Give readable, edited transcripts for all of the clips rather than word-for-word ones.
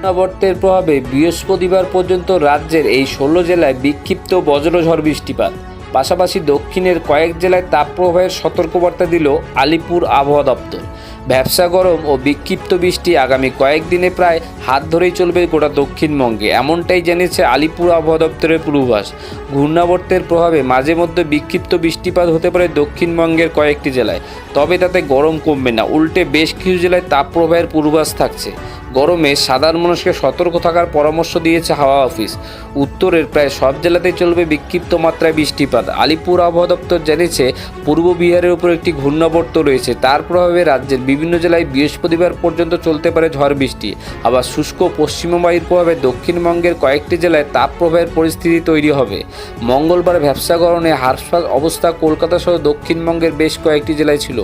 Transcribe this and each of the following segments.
ঘূর্ণাবর্তের প্রভাবে বৃহস্পতিবার পর্যন্ত রাজ্যের এই 16 জেলায় বিক্ষিপ্ত বজ্রঝড় বৃষ্টিপাত। পাশাপাশি দক্ষিণের কয়েক জেলায় তাপপ্রবাহের সতর্কবার্তা দিল আলিপুর আবহাওয়া দপ্তর। ভ্যাপসা গরম ও বিক্ষিপ্ত বৃষ্টি আগামী কয়েকদিনে প্রায় হাত ধরেই চলবে গোটা দক্ষিণবঙ্গে, এমনটাই জানিয়েছে আলিপুর আবহাওয়া দপ্তরের পূর্বাভাস। ঘূর্ণাবর্তের প্রভাবে মাঝে মধ্যে বিক্ষিপ্ত বৃষ্টিপাত হতে পারে দক্ষিণবঙ্গের কয়েকটি জেলায়, তবে তাতে গরম কমবে না, উল্টে বেশ কিছু জেলায় তাপপ্রবাহের পূর্বাভাস থাকছে। গরমে সাধারণ মানুষকে সতর্ক থাকার পরামর্শ দিয়েছে হাওয়া অফিস। উত্তরের প্রায় সব জেলাতেই চলবে বিক্ষিপ্ত মাত্রায় বৃষ্টিপাত। আলিপুর আবহাওয়া দপ্তর জানিয়েছে, পূর্ব বিহারের উপর একটি ঘূর্ণাবর্ত রয়েছে, তার প্রভাবে রাজ্যের বিভিন্ন জেলায় বৃহস্পতিবার পর্যন্ত চলতে পারে ঝড় বৃষ্টি। আবার শুষ্ক পশ্চিম বায়ুর প্রভাবে দক্ষিণবঙ্গের কয়েকটি জেলায় তাপপ্রবাহের পরিস্থিতি তৈরি হবে। মঙ্গলবার ভ্যাপসা গরমে হাঁসফাঁস অবস্থা কলকাতা সহ দক্ষিণবঙ্গের বেশ কয়েকটি জেলায় ছিল।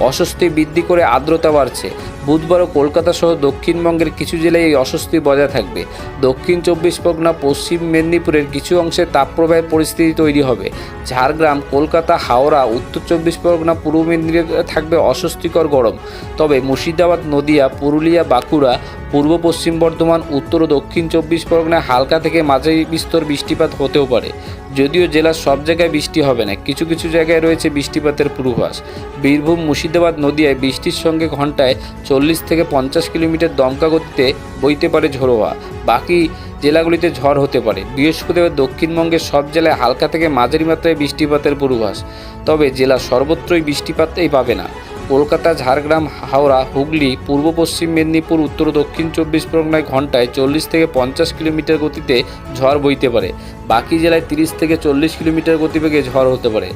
অস্বস্তি বৃদ্ধি করে আর্দ্রতা বাড়ছে। বুধবারও কলকাতা সহ দক্ষিণবঙ্গের কিছু জেলায় এই অস্বস্তি বজায় থাকবে। দক্ষিণ 24 পরগনা, পশ্চিম মেদিনীপুরের কিছু অংশে তাপপ্রবাহের পরিস্থিতি তৈরি হবে। ঝাড়গ্রাম, কলকাতা, হাওড়া, উত্তর 24 পরগনা, পূর্ব মেদিনীপুরে থাকবে অস্বস্তিকর গরম। তবে মুর্শিদাবাদ, নদিয়া, পুরুলিয়া, বাঁকুড়া, পূর্ব পশ্চিম বর্ধমান, উত্তর ও দক্ষিণ 24 পরগনায় হালকা থেকে মাঝারি বিস্তর বৃষ্টিপাত হতেও পারে। যদিও জেলার সব জায়গায় বৃষ্টি হবে না, কিছু কিছু জায়গায় রয়েছে বৃষ্টিপাতের পূর্বাভাস। বীরভূম, মুর্শিদাবাদ, নদিয়ায় বৃষ্টির সঙ্গে ঘন্টায় 40 থেকে 50 কিলোমিটার দমকা গতিতে বইতে পারে ঝোড়ো হাওয়া। বাকি জেলাগুলিতে ঝড় হতে পারে। বৃহস্পতিবার দক্ষিণবঙ্গের সব জেলায় হালকা থেকে মাঝারি মাত্রায় বৃষ্টিপাতের পূর্বাভাস, তবে জেলা সর্বত্রই বৃষ্টিপাতই পাবে না। কলকাতা, ঝাড়গ্রাম, হাওড়া, হুগলি, পূর্ব পশ্চিম মেদিনীপুর, উত্তর ও দক্ষিণ 24 পরগনায় ঘন্টায় 40 থেকে 50 কিলোমিটার গতিতে ঝড় বইতে পারে। বাকি জেলায় 30 থেকে 40 কিলোমিটার গতিবেগে ঝড় হতে পারে।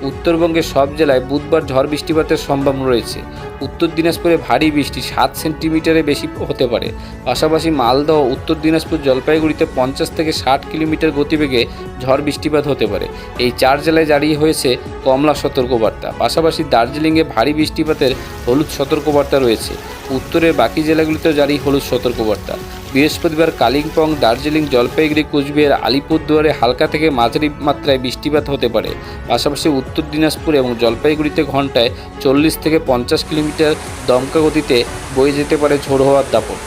উত্তরবঙ্গের সব জেলায় বুধবার ঝড় বৃষ্টিপাতের সম্ভাবনা রয়েছে। উত্তর দিনাজপুরে ভারী বৃষ্টি 7 সেন্টিমিটারে বেশি হতে পারে। পাশাপাশি মালদহ, উত্তর দিনাজপুর, জলপাইগুড়িতে 50 থেকে 60 কিলোমিটার গতিবেগে ঝড় বৃষ্টিপাত হতে পারে। এই 4 জেলায় জারি হয়েছে কমলা সতর্কবার্তা। পাশাপাশি দার্জিলিংয়ে ভারী বৃষ্টিপাতের হলুদ সতর্কবার্তা রয়েছে। উত্তরের বাকি জেলাগুলিতেও জারি হলুদ সতর্কবার্তা। বৃহস্পতিবার কালিম্পং, দার্জিলিং, জলপাইগুড়ি, কোচবিহার, আলিপুরদুয়ারে হালকা থেকে মাঝারি মাত্রায় বৃষ্টিপাত হতে পারে। পাশাপাশি উত্তর দিনাজপুর এবং জলপাইগুড়িতে ঘন্টায় 40 থেকে 50 কিলোমিটার দমকা গতিতে বয়ে যেতে পারে ঝোড়ো হাওয়ার দাপট।